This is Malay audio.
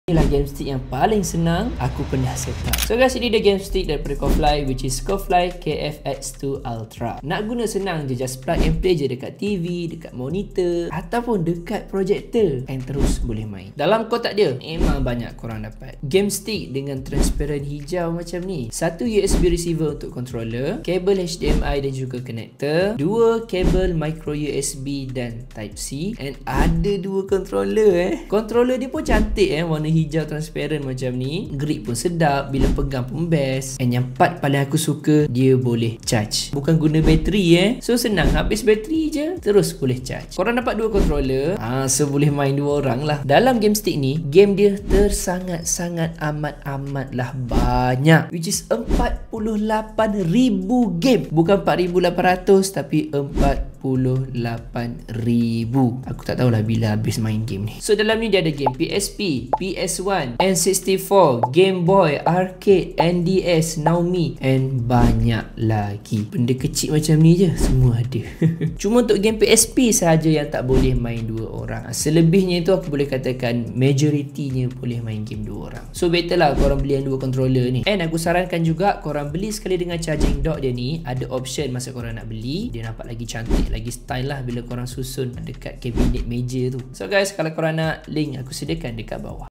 Inilah game stick yang paling senang aku pernah set up. So guys, ini dia game stick daripada Kofly, which is Kofly KFX2 Ultra. Nak guna senang je, just plug and play je dekat TV, dekat monitor ataupun dekat projector and terus boleh main. Dalam kotak dia memang banyak korang dapat game stick dengan transparent hijau macam ni. Satu USB receiver untuk controller, kabel HDMI dan juga connector, dua kabel micro USB dan type C, and ada dua controller Controller dia pun cantik warna hijau transparent macam ni. Grip pun sedap, bila pegang pun best. And yang part paling aku suka, dia boleh charge. Bukan guna bateri So senang, habis bateri je terus boleh charge. Korang dapat dua controller, so boleh main dua orang lah. Dalam game stick ni, game dia tersangat-sangat amat lah banyak, which is 48,000 game. Bukan 4,800 tapi 48,000. Aku tak tahulah bila habis main game ni. So dalam ni dia ada game PSP, PS1, N64, Game Boy, Arcade, NDS, Naomi, and banyak lagi. Benda kecil macam ni je semua ada. Cuma untuk game PSP sahaja yang tak boleh main dua orang. Selebihnya itu aku boleh katakan majoritinya boleh main game dua orang. So better lah korang beli yang dua controller ni. And aku sarankan juga korang beli sekali dengan charging dock dia ni. Ada option masa korang nak beli, dia nampak lagi cantik, lagi style lah bila korang susun dekat kabinet meja tu. So guys, kalau korang nak, link aku sediakan dekat bawah.